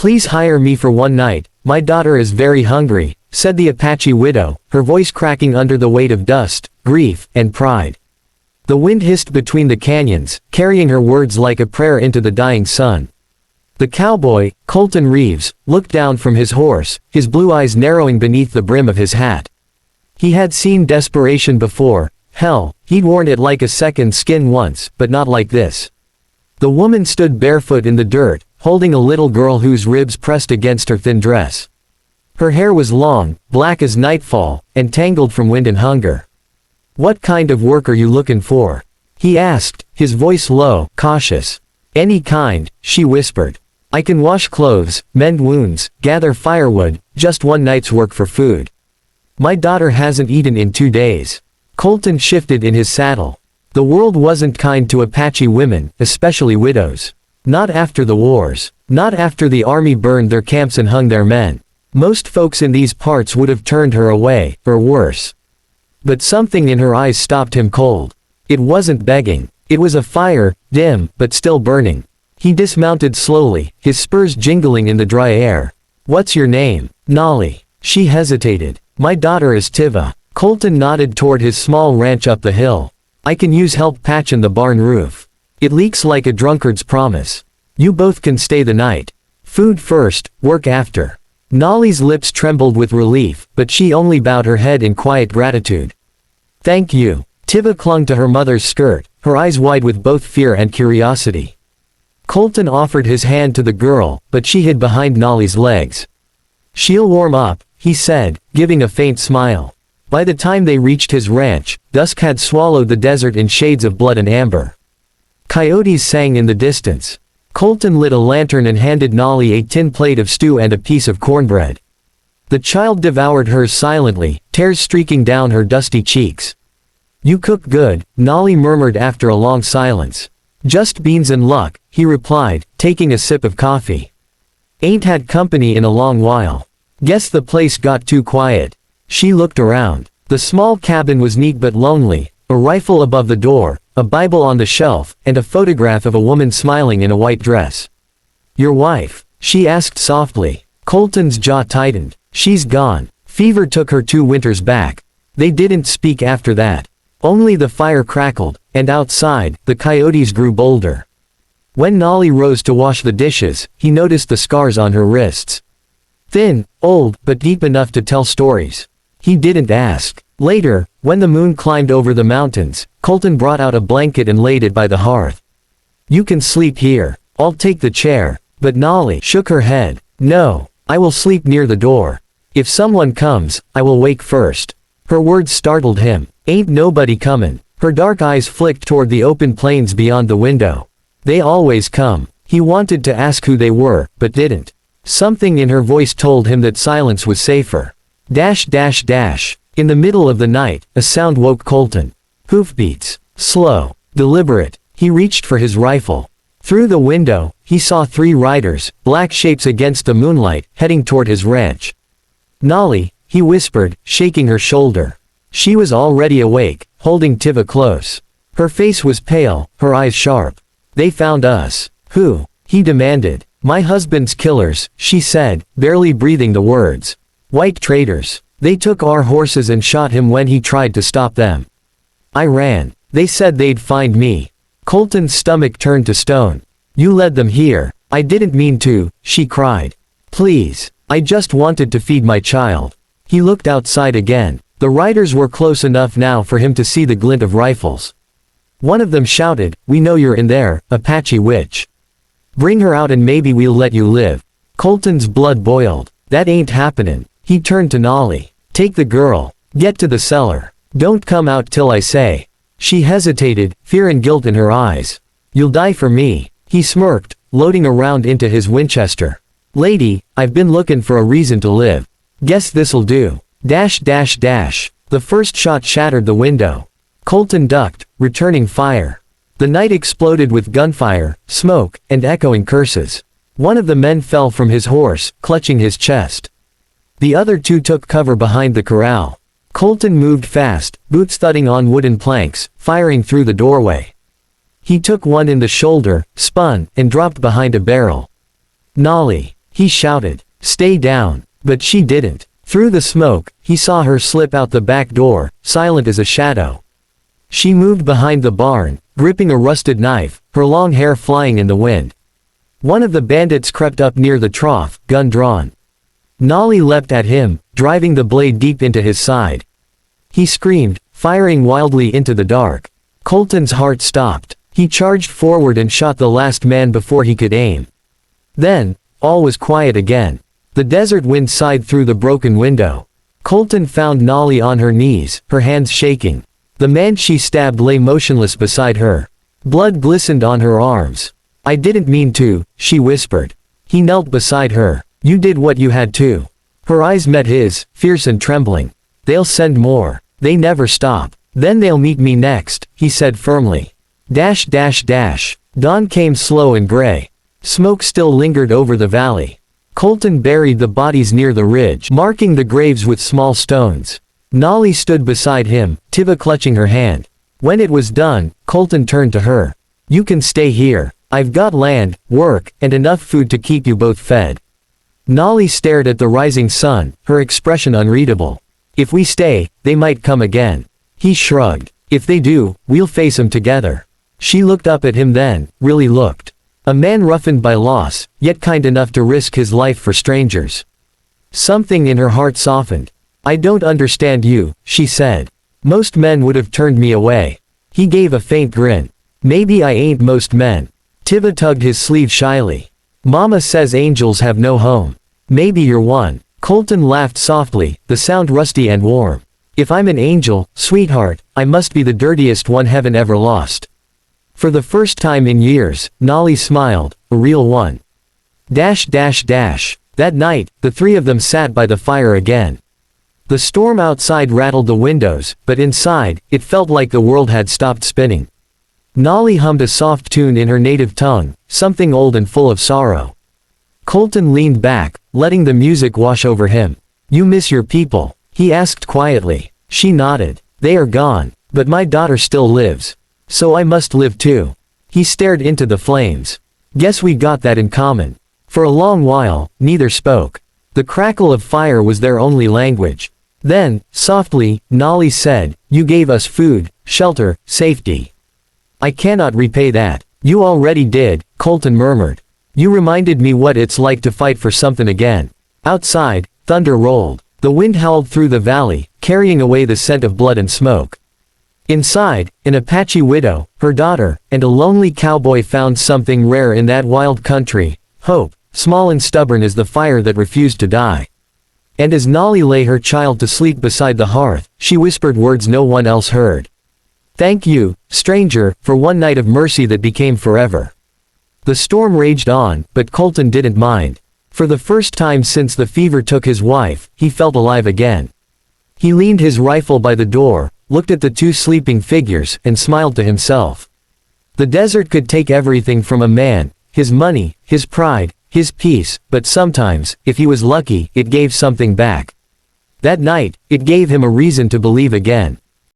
"Please hire me for one night, my daughter is very hungry," said the Apache widow, her voice cracking under the weight of dust, grief, and pride. The wind hissed between the canyons, carrying her words like a prayer into the dying sun. The cowboy, Colton Reeves, looked down from his horse, his blue eyes narrowing beneath the brim of his hat. He had seen desperation before. Hell, he'd worn it like a second skin once, but not like this. The woman stood barefoot in the dirt, holding a little girl whose ribs pressed against her thin dress. Her hair was long, black as nightfall, and tangled from wind and hunger. "What kind of work are you looking for?" he asked, his voice low, cautious. "Any kind," she whispered. "I can wash clothes, mend wounds, gather firewood, just one night's work for food. My daughter hasn't eaten in 2 days." Colton shifted in his saddle. The world wasn't kind to Apache women, especially widows. Not after the wars. Not after the army burned their camps and hung their men. Most folks in these parts would have turned her away, or worse. But something in her eyes stopped him cold. It wasn't begging. It was a fire, dim, but still burning. He dismounted slowly, his spurs jingling in the dry air. "What's your name?" "Nolly." She hesitated. "My daughter is Tiva." Colton nodded toward his small ranch up the hill. "I can use help patching the barn roof. It leaks like a drunkard's promise. You both can stay the night. Food first, work after." Nolly's lips trembled with relief, but she only bowed her head in quiet gratitude. "Thank you." Tiva clung to her mother's skirt, her eyes wide with both fear and curiosity. Colton offered his hand to the girl, but she hid behind Nolly's legs. "She'll warm up," he said, giving a faint smile. By the time they reached his ranch, dusk had swallowed the desert in shades of blood and amber. Coyotes sang in the distance. Colton lit a lantern and handed Nolly a tin plate of stew and a piece of cornbread. The child devoured hers silently, tears streaking down her dusty cheeks. "You cook good," Nolly murmured after a long silence. "Just beans and luck," he replied, taking a sip of coffee. "Ain't had company in a long while. Guess the place got too quiet." She looked around. The small cabin was neat but lonely, a rifle above the door, a Bible on the shelf, and a photograph of a woman smiling in a white dress. "Your wife?" she asked softly. Colton's jaw tightened. "She's gone. Fever took her 2 winters back." They didn't speak after that. Only the fire crackled, and outside, the coyotes grew bolder. When Nolly rose to wash the dishes, he noticed the scars on her wrists. Thin, old, but deep enough to tell stories. He didn't ask. Later, when the moon climbed over the mountains, Colton brought out a blanket and laid it by the hearth. "You can sleep here. I'll take the chair." But Nolly shook her head. "No, I will sleep near the door. If someone comes, I will wake first." Her words startled him. "Ain't nobody comin'." Her dark eyes flicked toward the open plains beyond the window. "They always come." He wanted to ask who they were, but didn't. Something in her voice told him that silence was safer. Dash dash dash. In the middle of the night, a sound woke Colton. Hoofbeats. Slow. Deliberate. He reached for his rifle. Through the window, he saw 3 riders, black shapes against the moonlight, heading toward his ranch. "Nolly," he whispered, shaking her shoulder. She was already awake, holding Tiva close. Her face was pale, her eyes sharp. "They found us." "Who?" he demanded. "My husband's killers," she said, barely breathing the words. "White traitors. They took our horses and shot him when he tried to stop them. I ran. They said they'd find me." Colton's stomach turned to stone. "You led them here." "I didn't mean to," she cried. "Please. I just wanted to feed my child." He looked outside again. The riders were close enough now for him to see the glint of rifles. One of them shouted, "We know you're in there, Apache witch. Bring her out and maybe we'll let you live." Colton's blood boiled. "That ain't happenin'." He turned to Nolly. "Take the girl. Get to the cellar. Don't come out till I say." She hesitated, fear and guilt in her eyes. "You'll die for me." He smirked, loading a round into his Winchester. "Lady, I've been looking for a reason to live. Guess this'll do." Dash dash dash. The first shot shattered the window. Colton ducked, returning fire. The night exploded with gunfire, smoke, and echoing curses. One of the men fell from his horse, clutching his chest. The other 2 took cover behind the corral. Colton moved fast, boots thudding on wooden planks, firing through the doorway. He took one in the shoulder, spun, and dropped behind a barrel. "Nolly." He shouted, "Stay down," but she didn't. Through the smoke, he saw her slip out the back door, silent as a shadow. She moved behind the barn, gripping a rusted knife, her long hair flying in the wind. One of the bandits crept up near the trough, gun drawn. Nolly leapt at him, driving the blade deep into his side. He screamed, firing wildly into the dark. Colton's heart stopped. He charged forward and shot the last man before he could aim. Then, all was quiet again. The desert wind sighed through the broken window. Colton found Nolly on her knees, her hands shaking. The man she stabbed lay motionless beside her. Blood glistened on her arms. "I didn't mean to," she whispered. He knelt beside her. "You did what you had to." Her eyes met his, fierce and trembling. "They'll send more. They never stop. Then they'll meet me next," he said firmly. Dash dash dash. Dawn came slow and gray. Smoke still lingered over the valley. Colton buried the bodies near the ridge, marking the graves with small stones. Nolly stood beside him, Tiva clutching her hand. When it was done, Colton turned to her. "You can stay here. I've got land, work, and enough food to keep you both fed." Nolly stared at the rising sun, her expression unreadable. "If we stay, they might come again." He shrugged. "If they do, we'll face them together." She looked up at him then, really looked. A man roughened by loss, yet kind enough to risk his life for strangers. Something in her heart softened. "I don't understand you," she said. "Most men would have turned me away." He gave a faint grin. "Maybe I ain't most men." Tiva tugged his sleeve shyly. "Mama says angels have no home. Maybe you're one." Colton laughed softly, the sound rusty and warm. "If I'm an angel, sweetheart, I must be the dirtiest one heaven ever lost." For the first time in years, Nolly smiled, a real one. Dash dash dash. That night, the three of them sat by the fire again. The storm outside rattled the windows, but inside, it felt like the world had stopped spinning. Nolly hummed a soft tune in her native tongue, something old and full of sorrow. Colton leaned back, letting the music wash over him. "You miss your people?" he asked quietly. She nodded. "They are gone, but my daughter still lives. So I must live too." He stared into the flames. "Guess we got that in common." For a long while, neither spoke. The crackle of fire was their only language. Then, softly, Nolly said, "You gave us food, shelter, safety. I cannot repay that." "You already did," Colton murmured. "You reminded me what it's like to fight for something again." Outside, thunder rolled. The wind howled through the valley, carrying away the scent of blood and smoke. Inside, an Apache widow, her daughter, and a lonely cowboy found something rare in that wild country: hope, small and stubborn as the fire that refused to die. And as Nolly lay her child to sleep beside the hearth, she whispered words no one else heard. "Thank you, stranger, for one night of mercy that became forever." The storm raged on, but Colton didn't mind. For the first time since the fever took his wife, he felt alive again. He leaned his rifle by the door, looked at the two sleeping figures, and smiled to himself. The desert could take everything from a man, his money, his pride, his peace, but sometimes, if he was lucky, it gave something back. That night, it gave him a reason to believe again.